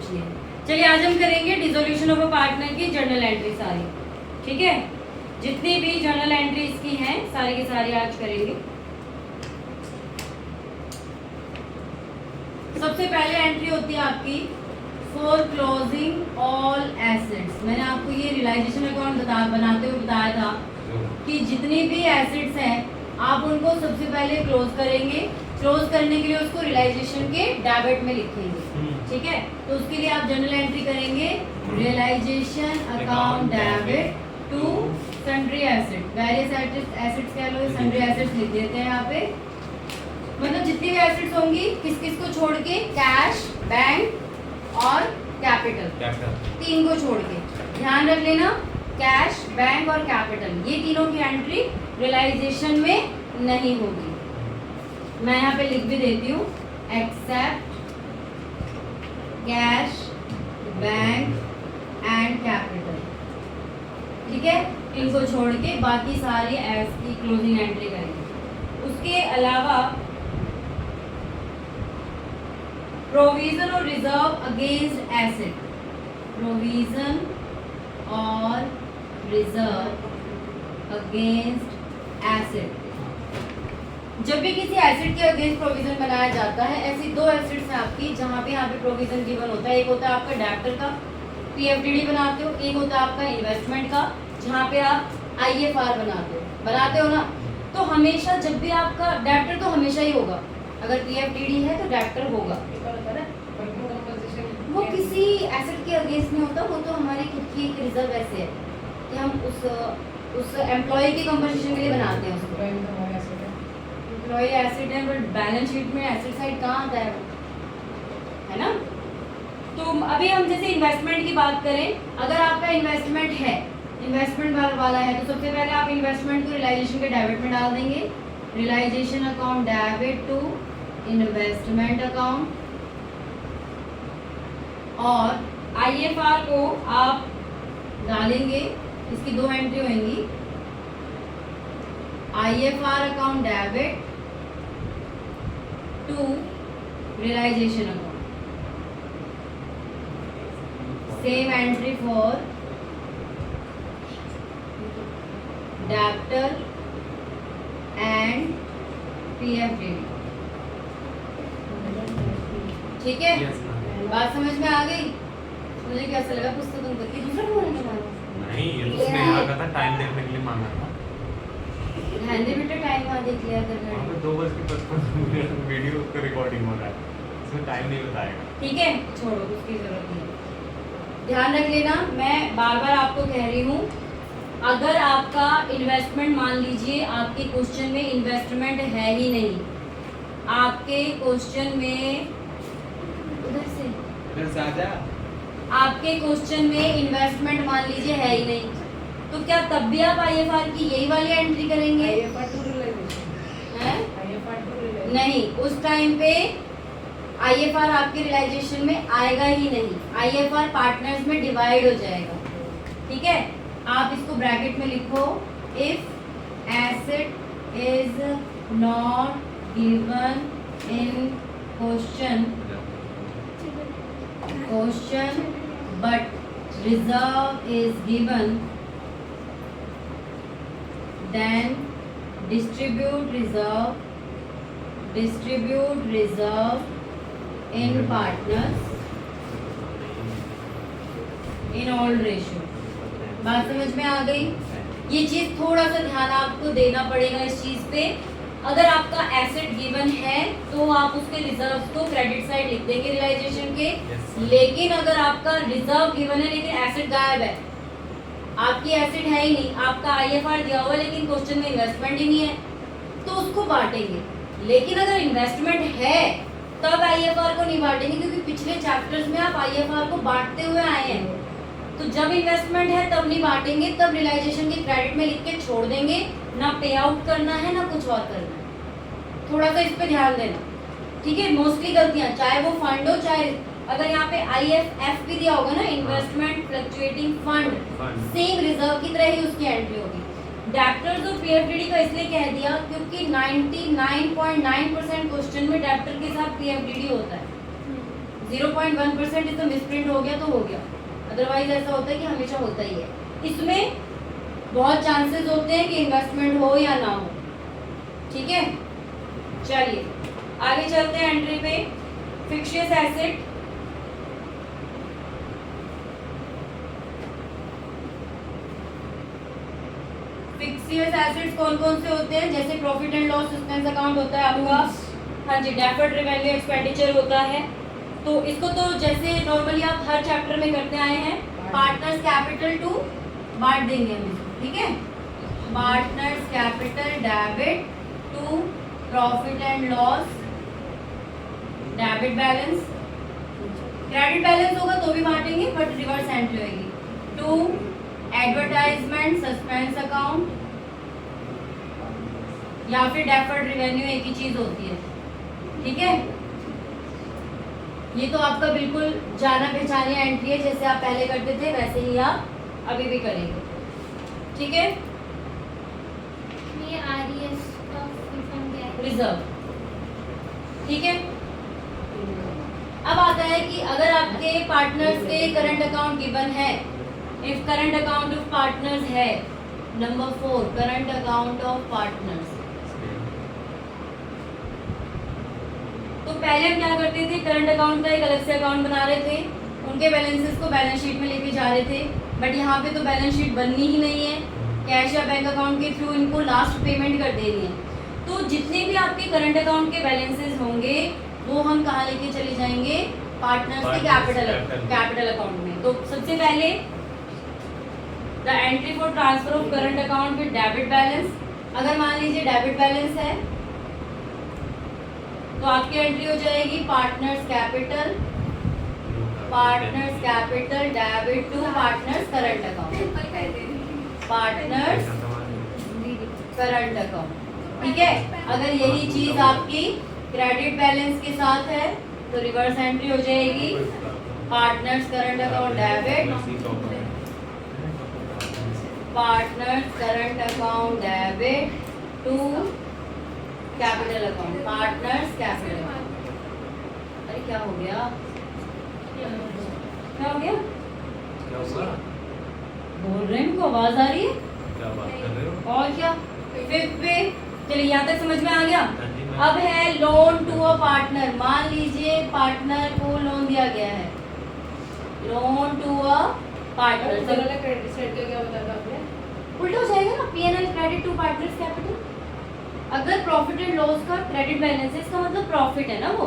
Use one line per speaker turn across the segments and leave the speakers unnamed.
कुछ नहीं है। चलिए आज हम करेंगे डिसोल्यूशन ऑफ अ पार्टनर की जर्नल एंट्री सारी, ठीक है। जितनी भी जर्नल एंट्री इसकी हैं सारी की सारी आज करेंगे। सबसे पहले एंट्री होती है आपकी फॉर क्लोजिंग ऑल एसेट्स। मैंने आपको ये रियलाइजेशन अकाउंट बनाते हुए बताया था कि जितनी भी एसेट्स हैं आप उनको सबसे पहले क्लोज करेंगे। क्लोज करने के लिए उसको रियलाइजेशन के डेबिट में लिखेंगे, ठीक है। तो उसके लिए आप जर्नल एंट्री करेंगे realisation account debit to sundry asset, various assets कह लो, सन्ड्री एसेट्स लिख देते हैं यहाँ पे। मतलब जितनी भी एसेट्स होंगी किस किस को छोड़ के, कैश, बैंक और कैपिटल, तीन को छोड़ के। ध्यान रख लेना कैश, बैंक और कैपिटल ये तीनों की एंट्री रियलाइजेशन में नहीं होगी। मैं यहाँ पे लिख भी देती हूँ except cash, bank and capital, ठीक है। इनको छोड़ के बाकी सारी एस की क्लोजिंग एंट्री करेंगे। उसके अलावा प्रोविजन और रिजर्व अगेंस्ट एसेट, प्रोविजन और रिजर्व अगेंस्ट एसेट। जब भी किसी एसेट के अगेंस्ट प्रोविजन बनाया जाता है, ऐसी दो एसेट्स हैं आपकी जहाँ पे यहाँ पे प्रोविजन गिवन होता है। एक होता है आपका डेब्टर का, पीएफडीडी बनाते हो, एक होता है आपका इन्वेस्टमेंट का जहाँ पे आप आईएफआर बनाते हो ना। तो हमेशा जब भी आपका डेब्टर तो हमेशा ही होगा, अगर पीएफडीडी है तो डेब्टर होगा। वो किसी एसेट के अगेंस्ट नहीं होता, वो तो हमारी खुद की एक रिजर्व ऐसे है कि हम उस एम्प्लॉय की कंपनसेशन के लिए बनाते हैं उसको। एम्प्लॉय एसेट है बट बैलेंस शीट में एसेट साइड कहाँ आता है ना। तो अभी हम जैसे इन्वेस्टमेंट की बात करें, अगर आपका इन्वेस्टमेंट है, इन्वेस्टमेंट वाला है, तो सबसे पहले आप इन्वेस्टमेंट को रियलाइजेशन के डेबिट में डाल देंगे। Realisation account debit to investment account, और आईएफआर को आप डालेंगे, इसकी दो एंट्री होंगी, IFR account debit to realisation account. Same entry for debtor and PFDD, ठीक है। बात समझ में आ गई? मुझे कैसा लगा पुस्तक तुम करके दूसरा बोलने वाला?
नहीं, ये तो उसने यहाँ का था टाइम देखने के लिए मांगा था।
ध्यान दे बेटा, टाइम वहाँ देख लिया कर।
वहाँ पे 2:55 वीडियो का रिकॉर्डिंग हो रहा है, इसमें टाइम नहीं बताएगा।
ठीक है, छोड़ो, उसकी जरूरत नहीं है। ध्यान रख लेना, मैं बार बार आपको कह रही हूँ, अगर आपका इन्वेस्टमेंट, मान लीजिए आपके क्वेश्चन में इन्वेस्टमेंट है ही नहीं, आपके क्वेश्चन में आपके क्वेश्चन में इन्वेस्टमेंट मान लीजिए है ही नहीं, तो क्या तब भी आप आईएफआर की यही वाली एंट्री करेंगे? नहीं, उस टाइम पे आईएफआर आपके रियलाइजेशन में आएगा ही नहीं। आईएफआर पार्टनर्स में डिवाइड हो जाएगा, ठीक है। आप इसको ब्रैकेट में लिखो, if asset is not given in question but reserve is given, then distribute reserve in partners in all ratio। बात समझ में आ गई? ये चीज थोड़ा सा ध्यान आपको देना पड़ेगा इस चीज पे। अगर आपका एसेट गिवन है तो आप उसके रिजर्व्स को क्रेडिट साइड लिख देंगे रियलाइजेशन के। लेकिन अगर आपका रिजर्व गिवन है लेकिन एसेट गायब है, आपकी एसेट है ही नहीं, आपका आईएफआर दिया हुआ है लेकिन क्वेश्चन में इन्वेस्टमेंट ही नहीं है, तो उसको बांटेंगे। लेकिन अगर इन्वेस्टमेंट है तब आईएफआर को नहीं बांटेंगे, क्योंकि पिछले चैप्टर्स में आप आईएफआर को बांटते हुए आए हैं। तो जब इन्वेस्टमेंट है तब नहीं बांटेंगे, तब रियलाइजेशन के क्रेडिट में लिख के छोड़ देंगे। ना पे आउट करना है ना कुछ और करना है, थोड़ा सा इस पे ध्यान देना, ठीक है। मोस्टली गलतियां, चाहे वो फंड हो, चाहे अगर यहाँ पे आईएफएफ भी दिया होगा ना, investment fluctuating fund, same reserve की तरह ही उसकी एंट्री होगी। डेब्टर्स और पीएफडीडी का इसलिए कह दिया क्योंकि 99.9% क्वेश्चन में डेब्टर के साथ पीएफडीडी होता है। 0.1% इसमें मिसप्रिंट हो गया तो हो गया, अदरवाइज ऐसा होता है कि हमेशा होता ही है। इसमें बहुत चांसेस होते हैं कि इन्वेस्टमेंट हो या ना हो, ठीक है। चलिए आगे चलते हैं एंट्री पे। फिक्शियस एसेट, फिक्शियस एसेट्स कौन कौन से होते हैं, जैसे profit and loss expense account होता है आपका, हाँ जी, डेफर्ड रेवेन्यू एक्सपेंडिचर होता है। तो इसको तो जैसे नॉर्मली आप हर चैप्टर में करते आए हैं, पार्टनर्स कैपिटल टू बांट देंगे हम इसको, ठीक है। Partners capital debit to profit and loss debit balance, credit balance होगा तो भी बांटेंगे बट रिवर्स एंट्री होगी, टू एडवर्टाइजमेंट सस्पेंस अकाउंट, या फिर डेफर्ड रेवेन्यू, एक ही चीज होती है, ठीक है। ये तो आपका बिल्कुल जाना पहचानी एंट्री है, जैसे आप पहले करते थे वैसे ही आप अभी भी करेंगे, ठीक है।
ये आरईएस का फुल फॉर्म क्या है?
रिजर्व, ठीक है। अब आता है कि अगर आपके पार्टनर्स के करंट अकाउंट गिवन है, if current account of partners है, number 4 current account of partners. तो पहले हम क्या करते थे, करंट अकाउंट का एक अलग से अकाउंट बना रहे थे, उनके बैलेंसेस को बैलेंस शीट में लेके जा रहे थे, बट यहाँ पे तो बैलेंस शीट बननी ही नहीं है, कैश या बैंक अकाउंट के थ्रू इनको लास्ट पेमेंट कर देनी है। तो जितने भी आपके करंट अकाउंट के बैलेंसेस होंगे वो हम कहाँ लेके चले जाएंगे, पार्टनर्स के कैपिटल अकाउंट में। तो सबसे पहले the entry for transfer of current account with debit balance, अगर मान लीजिए डेबिट बैलेंस है तो आपकी एंट्री हो जाएगी partners capital debit to partners current account, partners current account, ठीक है। अगर यही चीज आपकी क्रेडिट बैलेंस के साथ है तो रिवर्स एंट्री हो जाएगी partners current account debit, partners current account debit to capital account, partners capital. अरे क्या हो गया, क्या हो गया,
क्या हुआ?
बोल रहे हैं, इनको आवाज आ रही है,
क्या बात कर रहे हो?
और क्या। फिफ्थ पे चलिए यहाँ तक समझ में आ गया।
हाँ जी, मैं-
अब है लोन टू अ पार्टनर, मान लीजिए पार्टनर को लोन दिया गया है, loan to a partner,
credit side का क्या बताया आपने?
उल्टा हो जाएगा ना, P&L credit to partners capital. अगर प्रॉफिट एंड लॉस का क्रेडिट बैलेंस है, इसका मतलब प्रॉफिट है ना वो,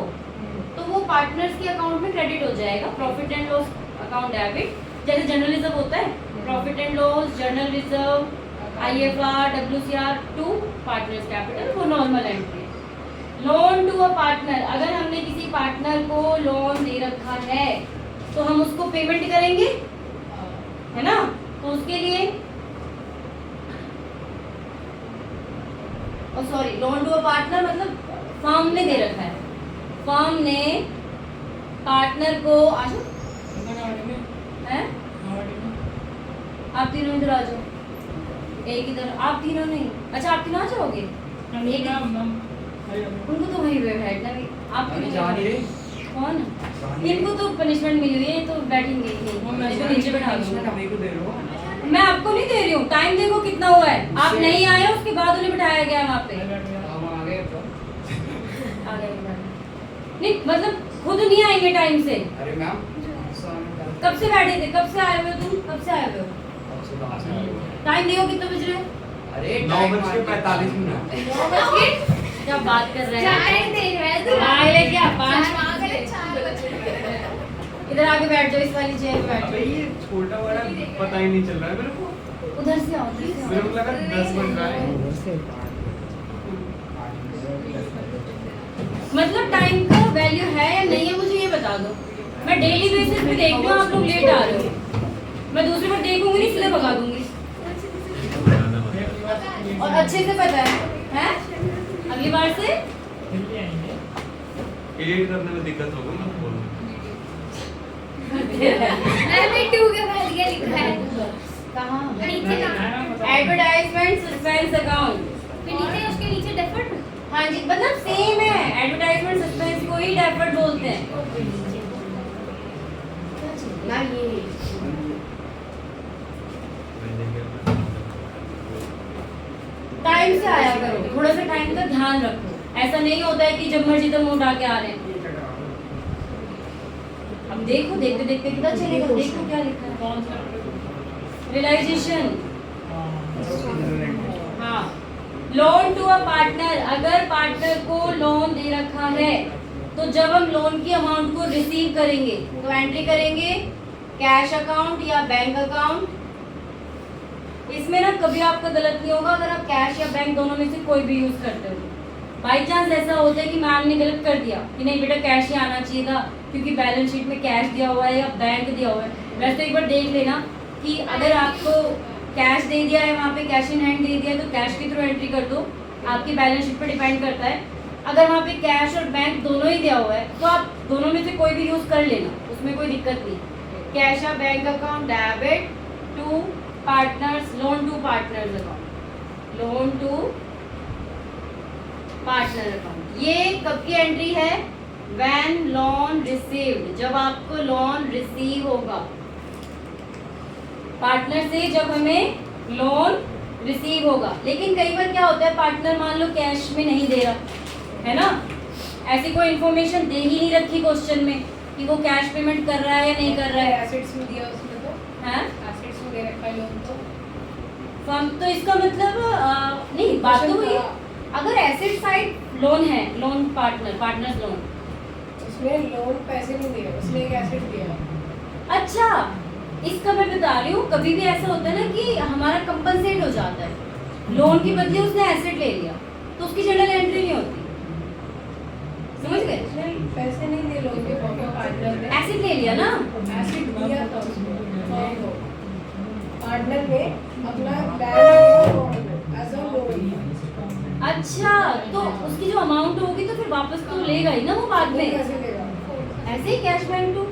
तो वो पार्टनर्स के अकाउंट में क्रेडिट हो जाएगा, profit and loss account debit, जैसे जर्नल रिजर्व होता है, profit and loss general reserve IFR WCR to partners capital, वो normal entry. Loan to a partner, अगर हमने किसी पार्टनर को लोन दे रखा है तो हम उसको पेमेंट करेंगे, है ना, तो उसके लिए sorry, loan to a partner मतलब फर्म ने दे रखा है, फर्म ने पार्टनर को हैं, आप तीनों इधर आ जाओ, एक इधर, आप तीनों नहीं, अच्छा आप तीनों आ जाओगे, उनको तो वही बैठना, आप तीनों कौन, इनको तो पनिशमेंट मिली हुई है तो बैठेंगे ही, नीचे बैठा दो। मैं आपको नहीं दे रही हूँ, टाइम देखो कितना हुआ है, आप नहीं आए उसके बाद उन्हें बिठाया गया वहाँ पे, आ गए नहीं, मतलब खुद नहीं आएंगे टाइम से।
अरे मैम
कब से बैठे थे, कब से आए हुए हो तुम, कब से आए हुए हो, टाइम देखो कितने बज रहे हैं,
अरे
9:45
क्या बात कर रहे
चाय
हैं,
दे रहा है तो
आए क्या पाँच,
चार बजे
इधर आके बैठ जाओ, इस वाली चेयर पे बैठ
अबे ये छोटा बड़ा पता ही नहीं चल रहा है मेरे को,
जाओ, उधर से आओ, उधर से
मेरे
आओ।
को लगा 10 बज रहा है।
मतलब टाइम का वैल्यू है या नहीं है मुझे ये बता दो, मैं डेली बेसिस पे देख रही हूँ आप लोग लेट आ रहे हो, मैं दूसरी बार देखूंगी नहीं इसलिए भगा दूंगी, और अच्छे से पता है अगली बार से
एडिट करने में दिक्कत होगी ना, बोलो।
मैंने 2 के बाद ये लिखा है,
कहाँ,
नीचे कहाँ?
एडवर्टाइजमेंट सस्पेंस अकाउंट,
फिर नीचे उसके नीचे डेफर्ड,
हाँ जी, मतलब सेम है, एडवर्टाइजमेंट सस्पेंस को ही डेफर्ड बोलते हैं,
ना ये
टाइम से आया करो, थोड़ा सा टाइम का ध्यान रखो। ऐसा नहीं होता है कि जब मर्जी तब उठा के आ रहे हैं। अब देखो, देखते देखते पता चलेगा। देखो क्या लिखा है, रियलाइजेशन। हाँ, लोन टू अ पार्टनर। अगर पार्टनर को लोन दे रखा है तो जब हम लोन की अमाउंट को रिसीव करेंगे तो एंट्री करेंगे कैश अकाउंट या बैंक अकाउंट। इसमें ना कभी आपका गलत नहीं होगा अगर आप कैश या बैंक दोनों में से कोई भी यूज करते हो। बाई चांस ऐसा होता है कि मैम ने गलत कर दिया कि नहीं बेटा कैश ही आना चाहिए था क्योंकि बैलेंस शीट में कैश दिया हुआ है या बैंक दिया हुआ है। वैसे तो एक बार देख लेना कि अगर आपको कैश दे दिया है, वहाँ पे कैश इन हैंड दे दिया है तो कैश के थ्रू एंट्री कर दो, आपकी बैलेंस शीट पर डिपेंड करता है। अगर वहाँ पे कैश और बैंक दोनों ही दिया हुआ है तो आप दोनों में से कोई भी यूज कर लेना, उसमें कोई दिक्कत नहीं। कैश या bank account, debit to partners, loan to partners account, loan to partner account. ये कब की एंट्री है? व्हेन लोन रिसीव्ड, जब आपको लोन रिसीव होगा पार्टनर से, जब हमें लोन रिसीव होगा। लेकिन कई बार क्या होता है, पार्टनर मान लो कैश में नहीं दे रहा है ना, ऐसी कोई इन्फॉर्मेशन दे ही नहीं रखी क्वेश्चन में कि वो कैश पेमेंट कर रहा है या नहीं कर रहा है।
एसेट्स में दिया उसने तो
हैं?
एसेट्स में दे रखा है लोन तो
फर्म तो इसका मतलब नहीं, बात तो हुई अगर एसेट साइड लोन है, लोन पार्टनर, पार्टनर्स लोन।
उसने लोन पैसे नहीं दिए, उसने एक एसेट दिया।
अच्छा, इसका मैं बता रही हूँ, कभी भी ऐसा होता है ना कि हमारा कंपनसेट हो जाता है, लोन की बदले उसने एसेट ले लिया तो उसकी जनरल एंट्री नहीं होती। समझ गए?
उसने पैसे नहीं दिए लोन के पार्टनर ने,
एसेट ले लिया ना।
एसेट दिया था उसको पार्टनर ने अपना बैंक एज अ लोन।
अच्छा, तो उसकी जो अमाउंट होगी तो फिर वापस तो लेगा ही ना वो बाद में,
कैसे देगा?
ऐसे ही कैश बैंक टू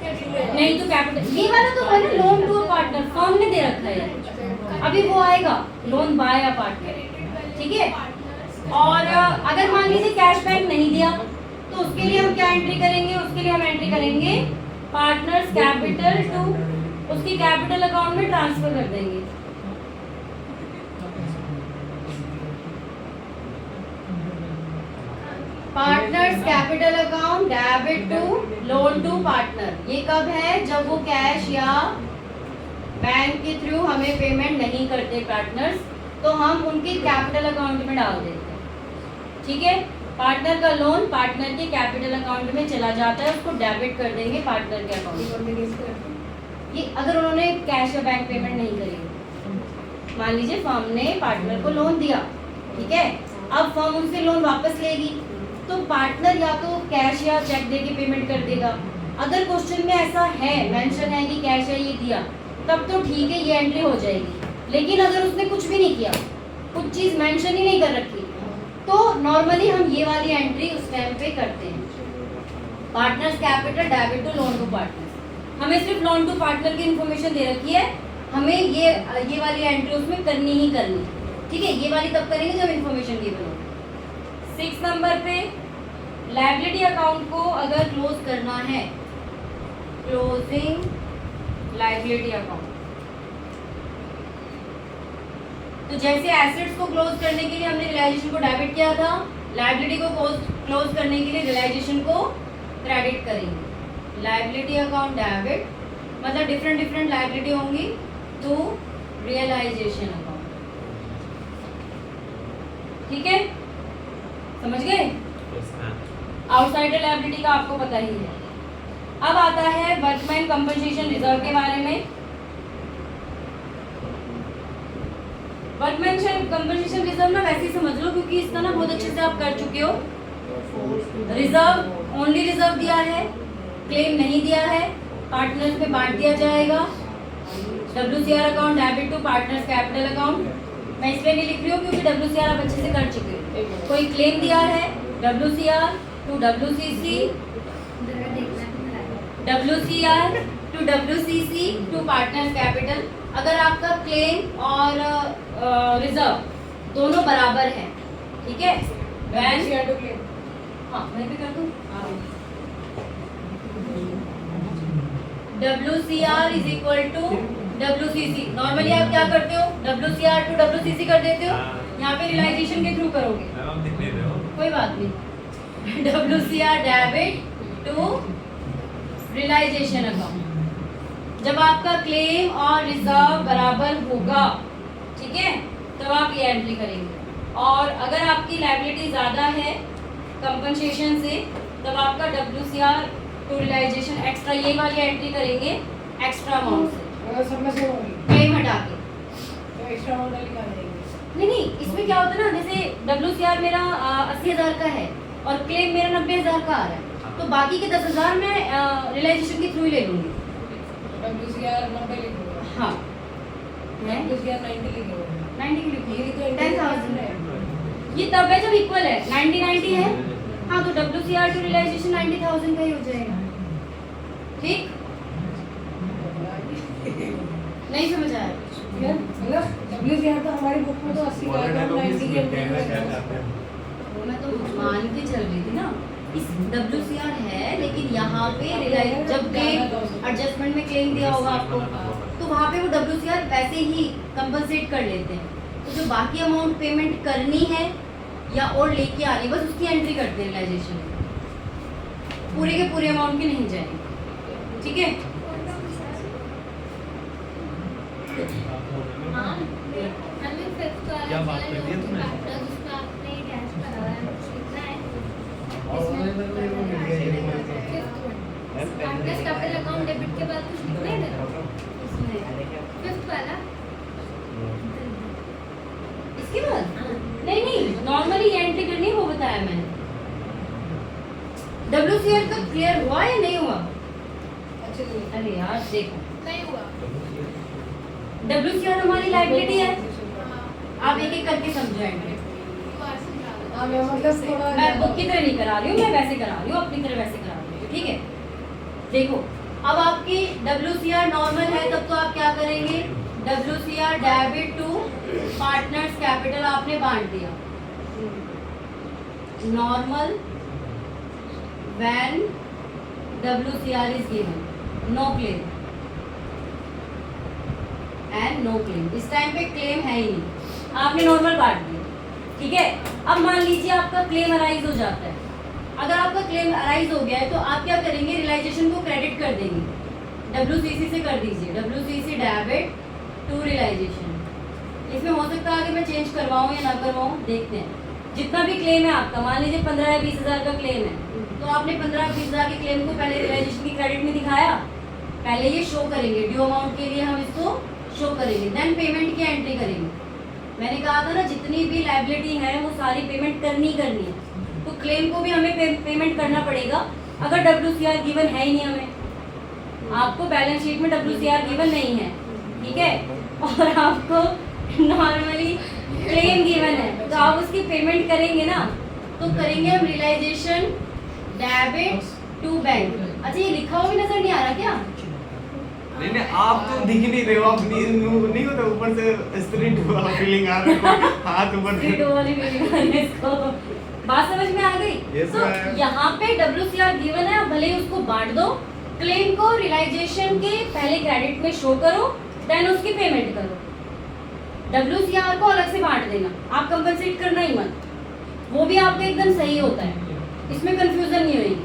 नहीं
नहीं तो कैपिटल। ये वाला तो है ना loan to a partner, firm ने दे रखा है। अभी वो आएगा लोन बाय अ पार्टनर, ठीक है। और अगर मान लीजिए कैश बैंक नहीं दिया तो उसके लिए हम क्या एंट्री करेंगे? उसके लिए हम एंट्री करेंगे पार्टनर्स कैपिटल टू, उसकी कैपिटल अकाउंट में ट्रांसफर कर देंगे। Partners capital account debit to loan to partner. ये कब है? जब वो कैश या बैंक के थ्रू हमें पेमेंट नहीं करते पार्टनर्स, तो हम उनके कैपिटल अकाउंट में डाल देते हैं, ठीक है। पार्टनर का लोन पार्टनर के कैपिटल अकाउंट में चला जाता है, उसको डेबिट कर देंगे पार्टनर के अकाउंट। ये अगर उन्होंने कैश या बैंक पेमेंट नहीं करी, मान लीजिए फर्म ने पार्टनर को लोन दिया, ठीक है, अब फर्म उनसे लोन वापस लेगी तो पार्टनर या तो कैश या चेक देके पेमेंट कर देगा। अगर क्वेश्चन में ऐसा है, मेंशन है कि कैश या ये दिया, तब तो ठीक है, ये एंट्री हो जाएगी। लेकिन अगर उसने कुछ भी नहीं किया, कुछ चीज मेंशन ही नहीं कर रखी, तो नॉर्मली हम ये वाली एंट्री उस टाइम पे करते हैं। Partners capital debit to loan to partners. हमें सिर्फ लोन टू पार्टनर की इन्फॉर्मेशन दे रखी है, हमें ये वाली एंट्री उसमें करनी ही करनी, ठीक है। ये वाली तब करेंगे जब इन्फॉर्मेशन गिवन हो। 6 नंबर पे लायबिलिटी अकाउंट को अगर क्लोज करना है, क्लोजिंग लायबिलिटी अकाउंट, तो जैसे एसेट्स को क्लोज करने के लिए हमने रियलाइजेशन को डेबिट किया था, लायबिलिटी को क्लोज करने के लिए रियलाइजेशन को क्रेडिट करेंगे। लायबिलिटी अकाउंट डेबिट मतलब डिफरेंट लायबिलिटी होंगी टू रियलाइजेशन अकाउंट, ठीक है, समझ गए। आउटसाइडर लायबिलिटी का आपको पता ही है। अब आता है वर्कमैन कंपनसेशन रिजर्व के बारे में। वर्कमैन कंपनसेशन रिजर्व ना वैसे ही समझ लो, क्योंकि इसका ना बहुत अच्छे से आप कर चुके हो। रिजर्व ओनली रिजर्व दिया है, क्लेम नहीं दिया है, पार्टनर्स में बांट दिया जाएगा। WCR account debit to partners capital account. मैं इसलिए नहीं लिख रही हूँ क्योंकि WCR आप अच्छे से कर चुके हो। कोई क्लेम दिया है WCR to WCC, WCR to WCC to partners capital. अगर आपका क्लेम और रिजर्व दोनों बराबर है, ठीक है, हाँ मैं भी कर दूँ। WCR is equal to WCC। Normally आप क्या करते हो, WCR टू WCC कर देते हो, यहाँ पे रियलाइजेशन के थ्रू करोगे,
मैम आप दिख नहीं रहे हो।
कोई बात नहीं। WCR debit to realisation account. जब आपका क्लेम और रिजर्व बराबर होगा, ठीक है, तब आप ये एंट्री करेंगे। और अगर आपकी लायबिलिटी ज़्यादा है कंपनसेशन से, तब आपका WCR टू रियलाइजेशन एक्स्ट्रा ये वाली एंट्री करेंगे एक्स्ट्रा अमाउंट से,
अगर सब में से होगी
क्लेम हटा के।
तो एक्स्ट्रा अमाउंट लिखा देंगे।
नहीं, इसमें क्या होता है ना, जैसे WCR मेरा 80,000 का है और क्लेम मेरा 90,000 का आ रहा है, तो बाकी के 10,000 मैं रियलाइजेशन के थ्रू ही ले लूँगी।
WCR 90 लिखोगे।
हाँ, मैं
WCR 90 लिखोगे।
90 की लिखूंगी,
ये तो
10,000
है।
ये तब है जब इक्वल है, 90-90 है, हाँ, तो WCR टू रियलाइजेशन 90,000 का ही हो जाएगा। ठीक, नहीं समझ आया?
यार मतलब WCR तो हमारी बुक में तो 80 का है, तो हम 90 के
कहना क्या
एंट्री
चाहते हैं?
वो मैं तो मान के चल रही थी ना, इस WCR है, लेकिन यहाँ पे जब क्लेम एडजस्टमेंट में क्लेम दिया होगा आपको, तो वहाँ पे वो WCR वैसे ही कंपनसेट कर लेते हैं। तो जो बाकी अमाउंट पेमेंट करनी है या और लेके आ रही, बस उसकी एंट्री करते हैं रियलाइजेशन में, पूरे के पूरे अमाउंट की नहीं जाएगी। ठीक है,
हाँ, हमें फिफ्थ वाला
क्या बात कर दी है तुमने?
जिसमें आपने डैश करा हुआ है, कितना है? पार्टनर्स कैपिटल अकाउंट डेबिट के बाद कुछ लिखना है इधर? फिफ्थ वाला?
इसके बाद नहीं, नॉर्मली एंट्री करनी है, वो बताया मैंने। WCR का क्लियर हुआ या नहीं हुआ?
अच्छे से लिखो।
अरे यार देखो,
नहीं हुआ।
WCR हमारी लायबिलिटी है,
हाँ,
आप एक एक करके समझो एंट्री।
बार समझा दो।
हाँ, मैं मतलब थोड़ा
मैं बुक की तरह नहीं करा रही हूँ, मैं वैसे करा रही हूँ, अपनी तरह वैसे करा रही हूँ। ठीक है, देखो, अब आपकी WCR नॉर्मल है, तब तो आप क्या करेंगे, WCR debit to partners capital आपने बांट दिया। Normal when WCR is given, no claim and no claim. इस टाइम पे क्लेम है ही नहीं, आपने नॉर्मल बांट दिया। ठीक है, अब मान लीजिए आपका क्लेम अराइज हो जाता है। अगर आपका क्लेम अराइज हो गया है, तो आप क्या करेंगे, रियलाइजेशन को क्रेडिट कर देंगे, WCC से कर दीजिए, WCC डेबिट टू रियलाइजेशन। इसमें हो सकता है आगे मैं चेंज करवाऊँ या ना करवाऊँ, देखते हैं। जितना भी क्लेम है आपका, मान लीजिए 15 या 20,000 का क्लेम है, तो आपने 15-20,000 के क्लेम को पहले रियलाइजेशन की क्रेडिट में दिखाया, पहले ये शो करेंगे, ड्यू अमाउंट के लिए हम इसको शो करेंगे, देन पेमेंट की एंट्री करेंगे। मैंने कहा था ना, जितनी भी लायबिलिटी है वो सारी पेमेंट करनी है, तो क्लेम को भी हमें पेमेंट करना पड़ेगा। अगर WCR गिवन है ही नहीं, हमें आपको बैलेंस शीट में WCR गिवन नहीं है, ठीक है, और आपको नॉर्मली क्लेम गिवन है, तो आप उसकी पेमेंट करेंगे ना, तो करेंगे हम रियलाइजेशन डेबिट टू बैंक। अच्छा, ये लिखा हुआ भी नजर नहीं आ रहा क्या?
नहीं, आप तो दिख नहीं रहे हो, आप नहीं होता, ऊपर से स्ट्रेट फीलिंग आ रहा है, हाथ ऊपर से।
स्ट्रेट वाली feeling आ रही है इसको। बात समझ में आ गई?
Yes,
तो
ma'am.
यहाँ पे WCR गिवन है, भले ही उसको बांट दो, क्लेम को रियलाइजेशन के पहले क्रेडिट में शो करो, देन उसकी पेमेंट करो। WCR को अलग से बांट देना, आप कंपनसेट करना ही मत, वो भी आपका एकदम सही होता है, इसमें कंफ्यूजन नहीं होगी,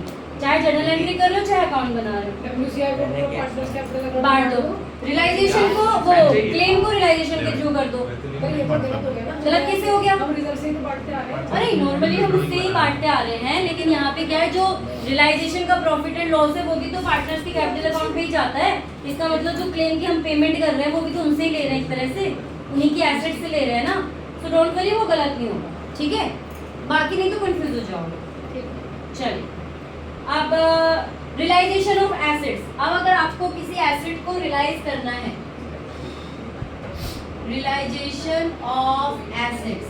चाहे जर्नल एंट्री कर रहे हो चाहे अकाउंट बना रहे हो,
WCR को पार्टनर्स कैपिटल अकाउंट
बांट दो। रियलाइजेशन को, वो क्लेम को रियलाइजेशन के थ्रू कर दो।
तो ये तो गलत हो गया ना।
गलत कैसे हो गया?
हम रिजल्ट से ही तो बांटते आ रहे हैं।
अरे नॉर्मली हम उससे ही बांटते आ रहे हैं, लेकिन यहाँ पे क्या है, जो रियलाइजेशन का प्रॉफिट एंड लॉस है वो भी तो पार्टनर्स की कैपिटल अकाउंट पे ही जाता है। इसका मतलब जो क्लेम की हम पेमेंट कर रहे हैं वो भी तो उनसे ही ले रहे हैं, एक तरह से उन्हीं की एसेट से ले रहे हैं ना, तो डोंट वरी, वो गलत नहीं होगा। ठीक है, बाकी नहीं तो कंफ्यूज हो जाओगे। चलिए, अब रियलाइजेशन ऑफ एसेट्स। अब अगर आपको किसी एसेट को रियलाइज करना है, realisation of assets,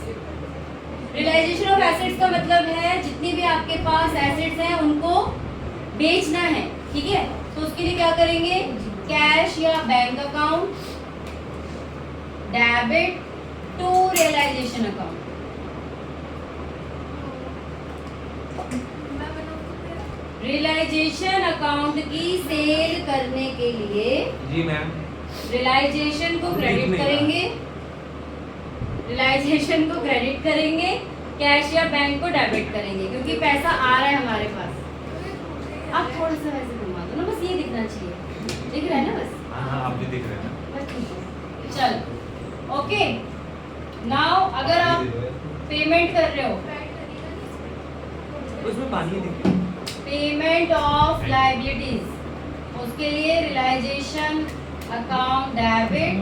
realisation of assets का मतलब है जितनी भी आपके पास एसेट्स हैं उनको बेचना है। ठीक है, तो उसके लिए क्या करेंगे, कैश या bank account debit to realisation account. Realisation account की सेल करने के लिए
जी मैम।
रियलाइजेशन को क्रेडिट
लिखने का।
करेंगे, रियलाइजेशन को क्रेडिट करेंगे, कैश या बैंक को डेबिट करेंगे, क्योंकि पैसा आ रहा है हमारे पास। आप थोड़ा सा वैसे घुमा दो ना, बस ये दिखना चाहिए, दिख रहा है ना बस?
हाँ आप भी दिख रहे हैं।
बस ठीक है। चल ओके, नाउ अगर आप पेमेंट कर रहे हो,
उसमें पानी देखिए।
पेमेंट ऑफ लायबिलिटीज, उसके लिए realisation account debit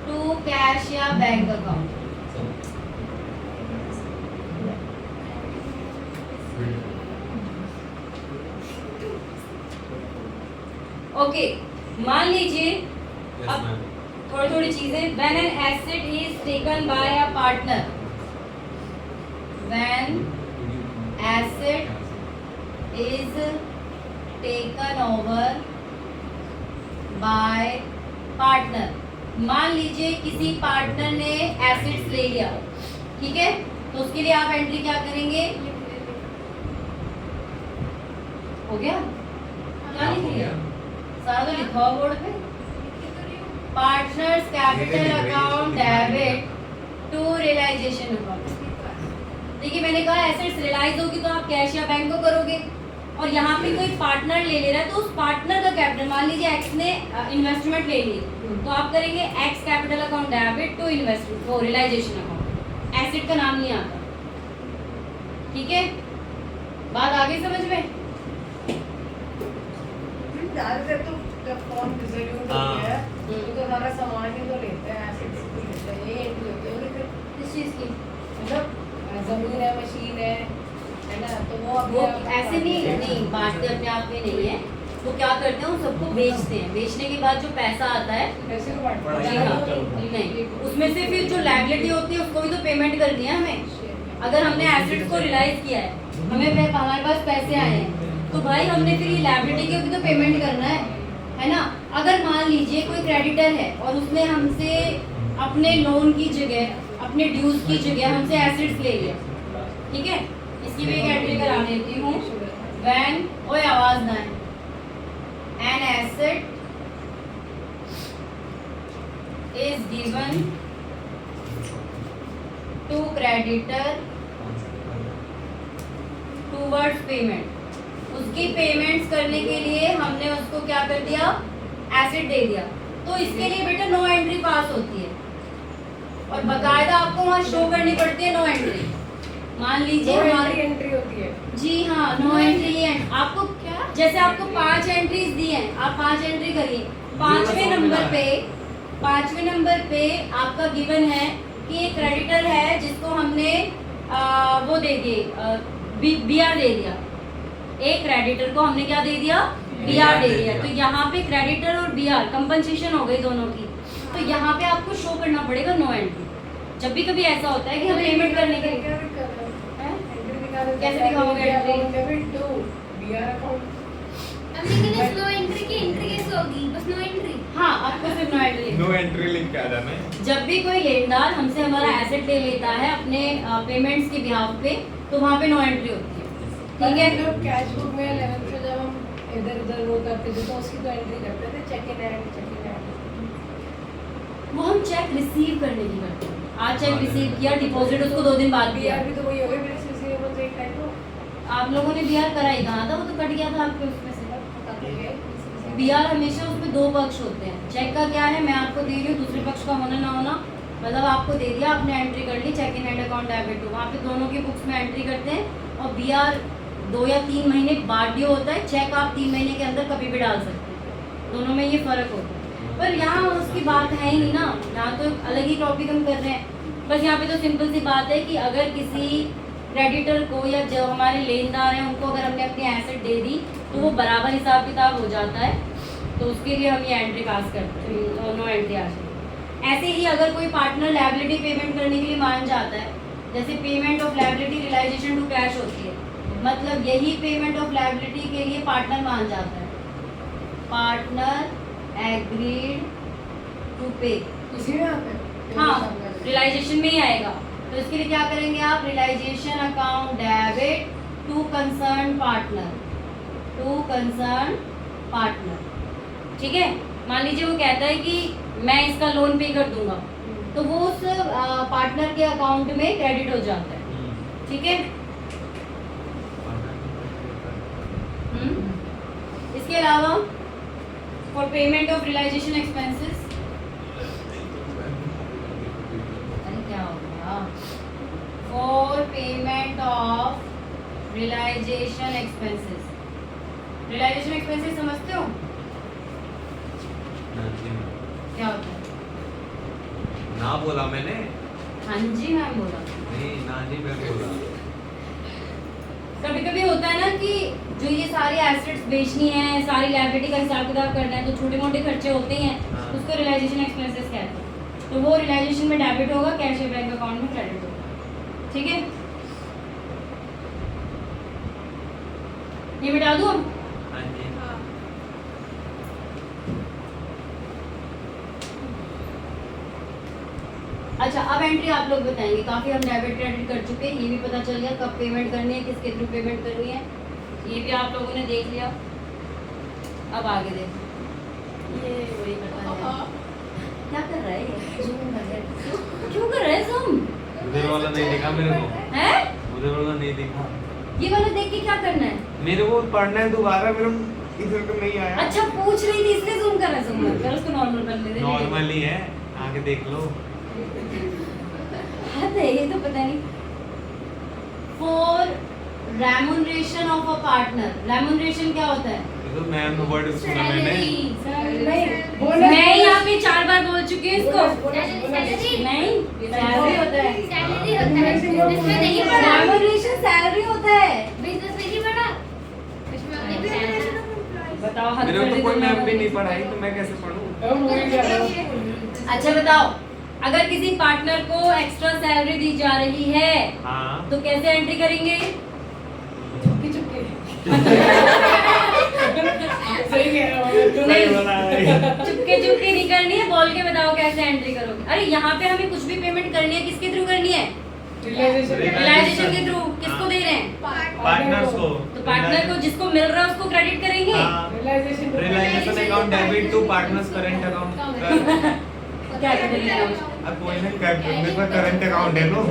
to cash या बैंक अकाउंट। ओके, मान लीजिए अब थोड़ी थोड़ी चीजें। When an asset is taken by a partner, when asset is taken over by partner, मान लीजिए किसी पार्टनर ने एसेट्स ले लिया, ठीक है, तो उसके लिए आप एंट्री क्या करेंगे? हो गया? क्या लिख लिया? सारा तो लिखा हुआ बोर्ड पे। Partners capital account debit to realisation account. देखिए मैंने कहा एसेट्स रियलाइज होगी तो आप कैश या बैंक को करोगे, और यहाँ पे कोई पार्टनर ले रहा है तो उस पार्टनर का कैपिटल, मान लीजिए एक्स ने इन्वेस्टमेंट ले ली, तो आप करेंगे X capital account debit to investment वो रियलाइजेशन अकाउंट। एसेट का नाम नहीं आता, ठीक है? बात आ गई समझ में?
ज्यादातर तो जब फॉर्म डिसोल्यूट होती है तो सारा सामान ही तो लेते हैं, एसेट्स तो लेते हैं, ये एंट्री होती है। और फिर
किस चीज की?
मतलब जमीन है, मशीन है ना, तो वो
वो ऐसे नहीं बांटते अपने आप में नहीं है, वो क्या करते हैं उन सबको बेचते हैं, बेचने के बाद जो पैसा आता है
ऐसे
जी हाँ, नहीं उसमें से फिर जो लायबिलिटी होती है उसको भी तो पेमेंट करनी है हमें। अगर हमने एसेट्स को रियलाइज किया है, हमारे पास पैसे आए हैं, तो भाई हमने फिर ये लायबिलिटी की भी तो पेमेंट करना है ना? अगर मान लीजिए कोई क्रेडिटर है और उसने हमसे अपने लोन की जगह, अपने ड्यूज की जगह हमसे एसेट्स ले लिया, ठीक है, इसकी भी एक एंट्री करा देती हूँ। व्हेन, ओए आवाज ना है, an asset is given to creditor towards payment, उसकी पेमेंट्स करने के लिए हमने उसको क्या कर दिया? एसेट दे दिया, तो इसके लिए बेटा नो एंट्री पास होती है, और बकायदा आपको वहाँ शो करनी पड़ती है नो एंट्री। मान लीजिए हमारी
एंट्री होती है।
जी हाँ, नो एंट्री है आपको। क्या जैसे आपको 5 एंट्रीज दी हैं, आप 5 एंट्री करिए। 5वें नंबर पे आपका गिवन है कि एक क्रेडिटर है जिसको हमने वो दे दिए, बीआर दे दिया। एक क्रेडिटर को हमने क्या दे दिया? बीआर दे दिया। तो यहाँ पे क्रेडिटर और बीआर कंपनसेशन हो गई दोनों की, तो यहाँ पे आपको शो करना पड़ेगा नो एंट्री। जब भी कभी ऐसा होता है कि हम पेमेंट करने के लिए कैसे दिखाओगे एंट्री?
नो एंट्री की एंट्री कैसे होगी? बस नो एंट्री।
हाँ, आपको सिर्फ नो एंट्री।
नो एंट्री लिख के आ जाना है।
जब भी कोई लेनदार हमसे हमारा एसेट ले लेता है अपने पेमेंट्स के बिहाफ पे, तो वहाँ पे नो एंट्री होती है, ठीक है?
जब कैश बुक में 11th में जब हम इधर उधर वो करते थे तो उसकी तो एंट्री करते थे, चेक इन एंड
वो हम चेक रिसीव करने की करते हैं। आज चेक रिसीव किया, डिपॉजिट उसको 2 दिन बाद दिया।
बीआर भी तो वही हो गया, बिल्स रिसीवेबल एक टाइप हो।
आप लोगों ने बीआर कराई कहाँ था? वो तो कट गया था आपके उसमें से। बीआर हमेशा उसमें 2 पक्ष होते हैं। चेक का क्या है, मैं आपको दे रही हूँ, दूसरे पक्ष का होना ना होना, मतलब आपको दे दिया, आपने एंट्री कर ली, cheque in hand account debit to, वहाँ पे दोनों की बुक्स में एंट्री करते हैं। और बीआर 2 या 3 महीने बाद ड्यू होता है, चेक आप 3 महीने के अंदर कभी भी डाल सकते हैं। दोनों में ये फर्क होता है, पर यहाँ उसकी बात है ही नहीं ना, यहाँ तो अलग ही टॉपिक हम कर रहे हैं। बस यहाँ पे तो सिंपल सी बात है कि अगर किसी क्रेडिटर को या जो हमारे लेनदार हैं उनको अगर हमने अपनी एसेट दे दी तो वो बराबर हिसाब किताब हो जाता है, तो उसके लिए हम ये एंट्री पास करते हैं, तो नो एंट्री आ जाती है। ऐसे ही अगर कोई पार्टनर लायबिलिटी पेमेंट करने के लिए मान जाता है, जैसे payment of liability realisation to cash होती है, मतलब यही पेमेंट ऑफ लायबिलिटी के लिए पार्टनर मान जाता है। पार्टनर एग्रीड टू पे,
इसी में आता है।
हाँ रियलाइजेशन में ही आएगा। तो इसके लिए क्या करेंगे आप? Realisation account debit to concern partner, ठीक है? मान लीजिए वो कहता है कि मैं इसका लोन पे कर दूंगा, तो वो उस पार्टनर के अकाउंट में क्रेडिट हो जाता है, ठीक है। इसके अलावा for payment of realisation expenses, अरे क्या हो गया, for payment of realisation expenses, realisation expenses समझते हो क्या होता है?
ना बोला मैंने,
हाँ जी मैम बोला।
नहीं ना जी मैं बोला।
कभी कभी होता है ना कि जो ये सारी एसेट्स बेचनी है, सारी लायबिलिटी का हिसाब किताब करना है, तो छोटे मोटे खर्चे होते ही हैं,
हाँ।
उसको रियलाइजेशन एक्सपेंसेस कहते हैं। तो वो रियलाइजेशन में डेबिट होगा, कैश या बैंक अकाउंट में क्रेडिट होगा, ठीक है। ये मिटा दूं अब?
हाँ जी।
अच्छा, अब एंट्री आप लोग बताएंगे। काफी हम डेबिट क्रेडिट कर चुके हैं, ये भी पता चल गया कब पेमेंट करनी है, किसके थ्रू पेमेंट करनी है, ये भी आप लोगों ने देख लिया। अब आगे देखो, ये वही करता है, क्या कर रहा है ये? Zoom कर रहा है। क्यों कर रहा है zoom?
उधर वाला नहीं दिखा मेरे को,
हैं?
उधर वाला नहीं दिखा
ये वाला देख के क्या करना है?
मेरे को, पढ़ना है दोबारा, मेरे को इधर को नहीं आया।
अच्छा, पूछ रही थी इसलिए zoom कर रहा है। zoom कर उसको नॉर्मल कर ले।
नॉर्मल ही है, आगे देख लो।
हद है ये तो, पता नहीं। For remuneration of a partner, remuneration क्या होता है?
ये तो मैम वर्ड सुना मैंने।
नहीं बोनस,
मैं यहाँ पे 4 बार बोल चुकी हूँ इसको।
सैलरी
नहीं, सैलरी होता है।
सैलरी होता है, बिजनेस में नहीं पढ़ा,
रेमुनरेशन सैलरी होता है।
बिजनेस में नहीं पढ़ा, इसमें हमने पढ़ा।
बताओ, हद
मेरे
कर
को
दी
तो कोई
तुमने।
मैम भी नहीं पढ़ाई, तो मैं कैसे पढ़ूं?
हम वही कर रहे हैं।
अच्छा बताओ, अगर किसी पार्टनर को एक्स्ट्रा सैलरी दी जा रही है,
हाँ
तो कैसे एंट्री करेंगे?
चुपके चुपके सही कह रहा हूँ।
नहीं, चुपके चुपके नहीं करनी है, बोल के बताओ कैसे एंट्री करोगे। अरे यहाँ पे हमें कुछ भी पेमेंट करनी है, किसके थ्रू करनी है? रियलाइजेशन के थ्रू। किसको दे रहे हैं?
पार्टनर्स को।
तो पार्टनर को, जिसको मिल रहा है उसको क्रेडिट करेंगे।
Realisation account debit to partners current account.
क्या करेंगे?
अब कोई नहीं, मेरे पास करंट अकाउंट है no.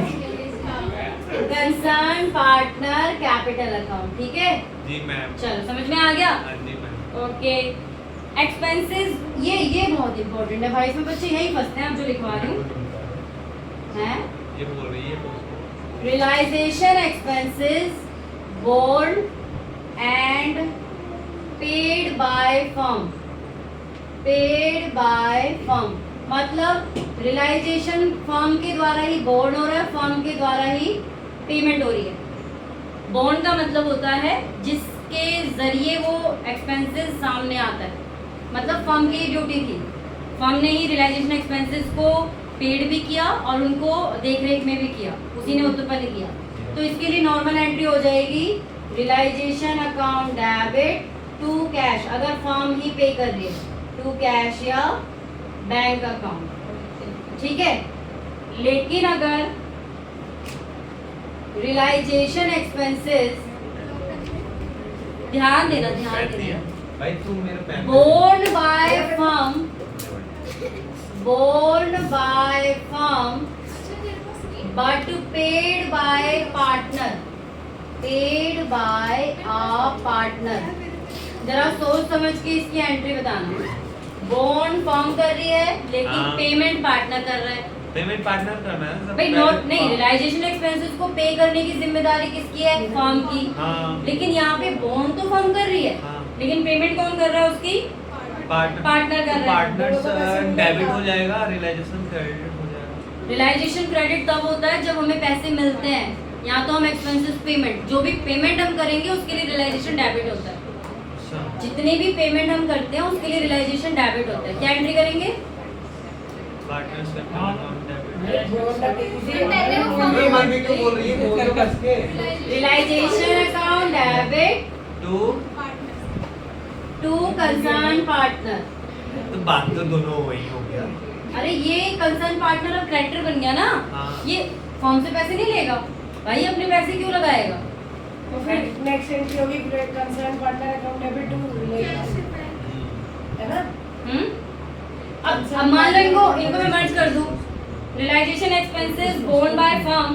Concern partner capital account, ठीक है।
जी मैम।
चलो, समझ में आ गया?
हाँ जी मैम।
ओके। एक्सपेंसेस, ये बहुत इंपॉर्टेंट है भाई, इसमें बच्चे यही फंसते हैं। आप जो लिखवा रही हूँ हैं,
ये बोल रही है
realisation expenses borne and paid by firm, paid by firm मतलब रियलाइजेशन फर्म के द्वारा ही बोर्न हो रहा है, फर्म के द्वारा ही पेमेंट हो रही है। बोर्न का मतलब होता है जिसके जरिए वो एक्सपेंसेस सामने आता है, मतलब फर्म की ड्यूटी थी, फर्म ने ही रियलाइजेशन एक्सपेंसेस को पेड भी किया और उनको देख रेख में भी किया, उसी ने उत्पन्न किया। तो इसके लिए नॉर्मल एंट्री हो जाएगी realisation account debit to cash, अगर फर्म ही पे कर रही है, टू कैश या बैंक अकाउंट, ठीक है। लेकिन अगर रियलाइजेशन एक्सपेंसेस, ध्यान देना, ध्यान देना,
भाई तू मेरे पैन
borne by firm, borne by firm but paid by partner, paid by a partner। जरा सोच समझ के इसकी एंट्री बताना। बोर्न फर्म कर रही है लेकिन
हाँ।
पेमेंट पार्टनर कर रहा है।
पेमेंट पार्टनर करना है सब
भाई
पहले-
नोट नहीं, रियलाइजेशन एक्सपेंसेस को पे करने की जिम्मेदारी किसकी है? फर्म की।
हाँ
लेकिन यहाँ पे बोर्न तो फर्म कर रही है,
हाँ
लेकिन पेमेंट कौन कर रहा है? उसकी पार्टनर कर रहा है।
पार्टनर्स डेबिट हो जाएगा, रियलाइजेशन क्रेडिट हो जाएगा।
रियलाइजेशन क्रेडिट तब होता है जब हमें पैसे मिलते हैं, या तो हम एक्सपेंसेस पेमेंट, जो भी पेमेंट हम करेंगे उसके लिए रियलाइजेशन डेबिट होता है।
अच्छा
जितनी भी पेमेंट हम करते हैं उसके लिए रियलाइजेशन डेबिट होता है। क्या एंट्री करेंगे?
Partners account debit.
पहले वो फर्म
ये मान के क्यों बोल रही है? बोल बस के
realisation account debit
to
to concern partner.
तो बात तो दोनों वही हो गया।
अरे ये कंसर्न पार्टनर अब क्रेडिटर बन गया ना,
हाँ।
ये फर्म से पैसे नहीं लेगा भाई, अपने पैसे क्यों लगाएगा?
तो फिर नेक्स्ट एंट्री होगी concern partner account debit to relation, है ना?
अब मान लो इनको मैं मर्ज कर दूं, realisation expenses borne by firm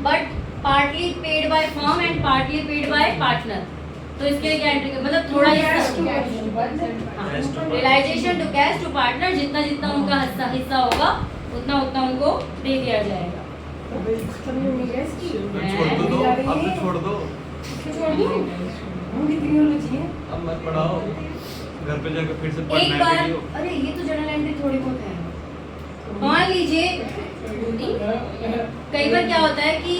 but partly paid by firm and partly paid by partner, तो इसके लिए क्या एंट्री कर, मतलब थोड़ा realisation to cash to partner, जितना जितना उनका हिस्सा होगा उतना उतना उनको दे दिया जाएगा।
छोड़ दो, अब तो छोड़ दो, अब मत पढ़ाओ, घर पे जाकर फिर से
एक
पढ़ना
बार,
है वीडियो।
अरे ये तो जर्नल एंट्री थोड़ी बहुत है। मान लीजिए कई बार क्या होता है कि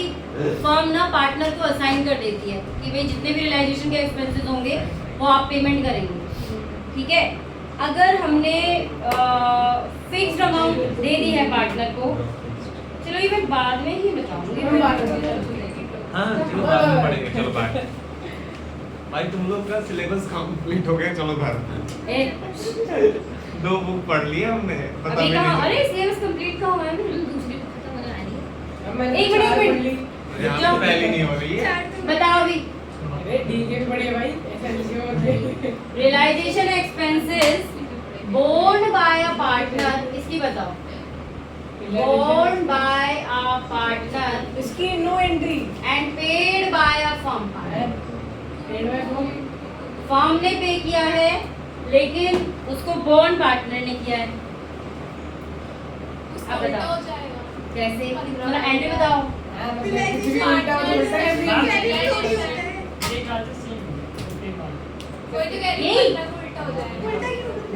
फर्म ना पार्टनर को असाइन कर देती है कि भाई जितने भी रियलाइजेशन के एक्सपेंसेस होंगे वो आप पेमेंट करेंगे, ठीक है। अगर हमने फिक्स्ड अमाउंट दे दी है पार्टनर को, चलो ये मैं बाद में ही बताऊंगी।
हाँ चलो बाद में पढ़ेंगे, चलो बाय। भाई तुम लोग का सिलेबस कंप्लीट हो गया, चलो घर।
ए,
2 बुक पढ़ लिया हमने, पता
अभी
भी
कहाँ,
नहीं।
अरे सिलेबस कंप्लीट कहाँ हुआ है?
दूसरी को खत्म होने वाली है।
एक मिनट
यहाँ तो पहली नहीं हो रही है।
बताओ अभी।
भाई ऐसा नहीं होता।
Realisation expenses borne by a partner, इसकी बताओ। बोर्न बाय अ पार्टनर
इसकी no entry
and paid by a firm. Firm ने पे किया है लेकिन उसको बोर्न पार्टनर ने किया है। अब बताओ कैसे, मतलब एंट्री बताओ।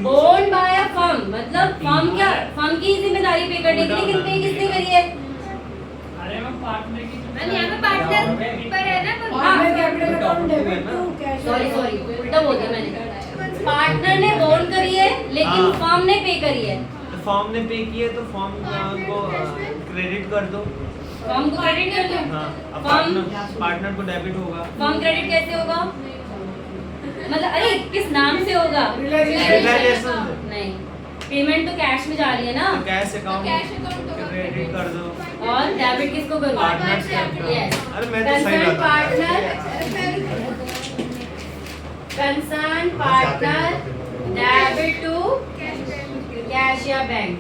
बोर्न बाय अ फर्म मतलब फर्म क्या, फर्म की जिम्मेदारी पे करने की, लेकिन पे किसने करी है?
मैम यहाँ पे पार्टनर पर है ना,
सॉरी उल्टा बोल दिया मैंने। पार्टनर ने बोर्न करी है लेकिन
हाँ।
फर्म ने पे करी है।
तो फॉर्म ने पे किया तो फॉर्म को क्रेडिट कर दो।
फर्म को क्रेडिट कर दो।
हाँ, अब
फर्म
पार्टनर को डेबिट होगा।
फर्म क्रेडिट कैसे होगा, मतलब अरे किस नाम से होगा?
Realization।
नहीं, पेमेंट तो कैश में जा रही है ना,
तो कैश अकाउंट
कैश अकाउंट होगा।
क्रेडिट कर दो।
और डेबिट किसको करूँ?
पार्टनर से
Yes.
अरे मैं तो सही
Concerned
बता
concerned partner debit to cash या बैंक,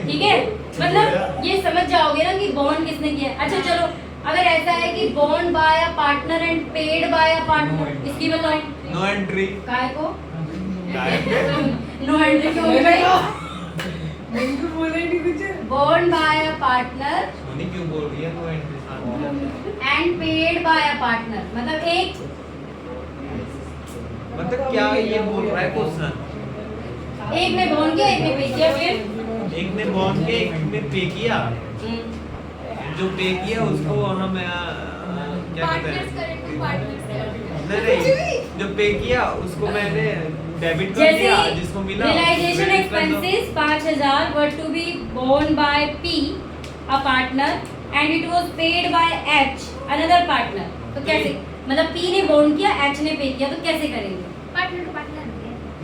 ठीक है। मतलब ये समझ जाओगे ना कि बॉन्ड किसने किया है। अच्छा चलो, अगर ऐसा है कि bond by a partner and paid by a partner, इसकी बताओ।
No entry.
काय को नो एंट्री क्यों होगी भाई? Bond by a partner
Soni क्यों बोल रही है no entry?
And paid by a partner, मतलब एक
मतलब क्या ये बोल रहा है क्वेश्चन?
एक ने बॉन्ड किया एक ने पे किया, फिर
एक ने बॉन्ड के एक ने पे किया, जो पे किया उसको हम क्या कहते
पार्टनर्स
हैं?
करें तो पार्टनर्स
नहीं, जो पे किया उसको मैंने डेबिट कर
जैसे
दिया, जिसको मिला
रियलाइजेशन
credit कर दो।
Expenses 5000 were to be borne by P a partner and it was paid by H another partner, तो कैसे, मतलब पी ने बोर्न किया एच ने पे किया, तो कैसे करेंगे?
पार्टनर टू पार्टनर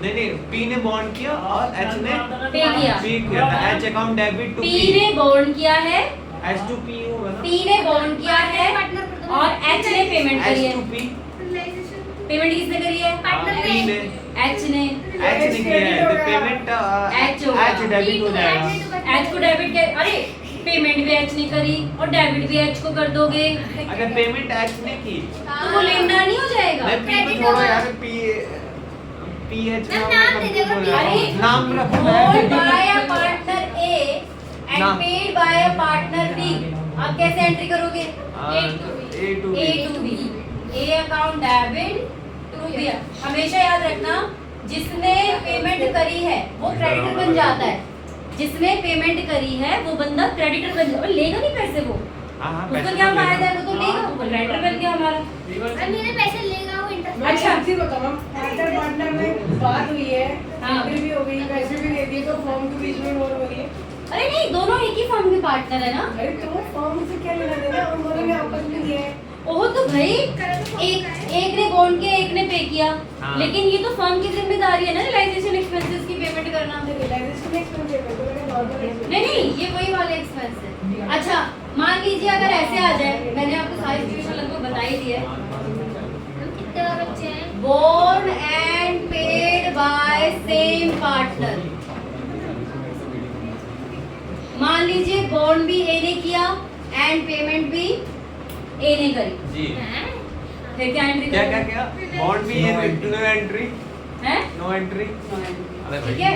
नहीं पी ने बॉन्ड किया और एच ने
पे किया।
पे किया था। H account debit to
P
P,
ने बोर्न किया है,
एच टू पी होगा ना,
पी ने बोर्न किया है और एच ने पेमेंट करी
एच
है।
टू पी,
पेमेंट किसने करी है?
पार्टनर
पी ने
एच ने।
एच ने किया है तो पेमेंट
H होगा।
एच डेबिट हो जाएगा।
एच को डेबिट कर, अरे पेमेंट भी एच ने करी और डेबिट भी एच को कर दोगे
अगर पेमेंट एच ने की
तो वो लेनदार नहीं हो जाएगा।
मैं पी को छोड़ो यार, पी पी एच
नाम दे देगा,
अरे
नाम रखो
borne by a partner A and
नाम।
Paid by a partner B, आप कैसे एंट्री करोगे?
A to
A to B, A account debit to B. हमेशा याद रखना जिसने पेमेंट करी है वो क्रेडिटर बन जाता है, जिसने पेमेंट करी है वो बंदा क्रेडिटर बन जाता है, लेगा नहीं पैसे वो, उसका क्या फायदा है, वो तो लेगा, वो क्रेडिटर बन गया हमारा।
मेरे पैसे लेगा वो इंटरेस्ट।
अच्छा।
बताओ पार्टनर में बात हुई है,
हाँ।
एंट्री भी हो गई, पैसे भी दे दिए, तो फॉर्म के बीच में और हो रही है।
अरे नहीं, दोनों एक ही फर्म के पार्टनर है ना।
अरे तो फॉर्म से क्या लेना देना, उन दोनों ने आपस में किया है।
ओह तो भाई एक ने बॉन्ड किया एक ने पे किया,
हाँ।
लेकिन ये तो फर्म की जिम्मेदारी है ना रियलाइजेशन एक्सपेंसेस की पेमेंट करना।
रियलाइजेशन एक्सपेंस है, तो मैंने नॉर्मल एक्सपेंस।
नहीं ये वही वाले एक्सपेंस है। अच्छा मान लीजिए अगर ऐसे आ जाए, मैंने आपको सारी सिचुएशन लगभग बता ही दी है।
कितने और बच्चे हैं?
Borne and paid by same partner, मान लीजिए बॉन्ड भी ए ने किया एंड पेमेंट भी ए ने करी,
जी
फिर क्या एंट्री
क्या क्या क्या बॉन्ड भी ये नो एंट्री
है?
नो एंट्री अरे
ठीक
भाई
है,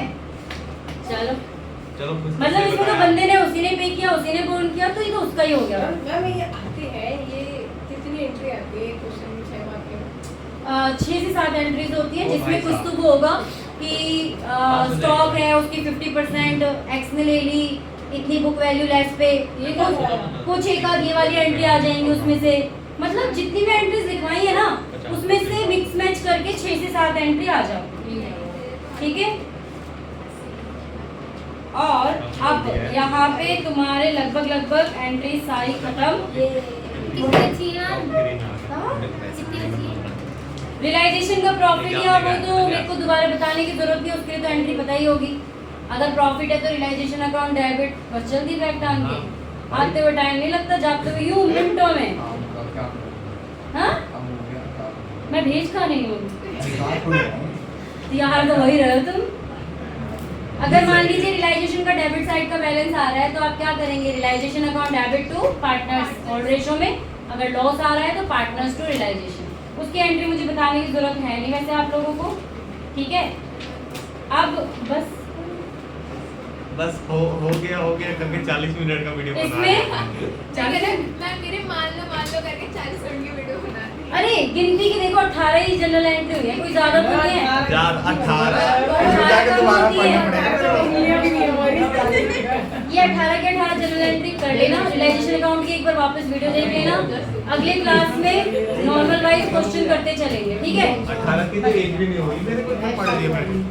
चलो
चलो कुछ
मतलब इसमें तो बंदे ने उसी ने पे किया, उसी ने बॉन्ड किया, तो ये तो उसका ही हो गया।
मैम ये आते हैं, ये कितनी एंट्री आती है क्वेश्चन 6 मार्क के?
6 से 7 एंट्रीज होती है,
ओ
जिसमें
भाई
कुछ
साहब।
तो वो होगा कि
तो
स्टॉक
जाएगा।
है उसकी 50% एक्स ने ले ली, इतनी बुक वैल्यू लेस पे,
ये क्या हो रहा है?
कुछ एक आध ये वाली एंट्री आ जाएंगी उसमें से, मतलब जितनी भी एंट्रीज लिखवाई है ना उसमें से मिक्स मैच करके 6 से 7 एंट्री आ जाओ, ठीक है। और अब यहाँ पे तुम्हारे लगभग एंट्री सारी खत्म।
कितनी बची है यार? कितनी बची है?
रियलाइजेशन का प्रॉफिट या वो तो मेरे को दोबारा बताने की जरूरत नहीं, उसके लिए तो एंट्री पता ही होगी। अगर प्रॉफिट है तो रियलाइजेशन अकाउंट डेबिट, बस जल्दी बैग टांग के आते हुए टाइम नहीं लगता, जाते हुए यूं मिनटों में। हाँ मैं भेज खा नहीं हूँ यार, तो वही रहे हो तुम। अगर मान लीजिए रियलाइजेशन का डेबिट साइड का बैलेंस आ रहा है तो आप क्या करेंगे, realisation account debit to partners old ratio में, अगर लॉस आ रहा है तो पार्टनर्स टू रियलाइजेशन। उसकी एंट्री मुझे बताने की जरूरत है नहीं वैसे आप लोगों को, ठीक है। अब
बस हो गया करके 40 मिनट का वीडियो बना
इसमें
मैं मेरे मान लो करके 40 मिनट की वीडियो बना रही हूँ।
अरे गिनती की देखो 18 ही जनरल एंट्री हुई है, कोई ज्यादा तो नहीं है।
18
जाके दोबारा पढ़ना पड़ेगा।
उंगलियां भी नहीं हमारी
ये 18 के 18 जनरल एंट्री कर लेना, रियलाइजेशन अकाउंट की एक बार वापस वीडियो देख लेना, अगले क्लास में नॉर्मल वाइज क्वेश्चन करते चलेंगे, ठीक है।
18 की तो एज भी नहीं होगी मेरे को, तो पढ़ लिया मैंने।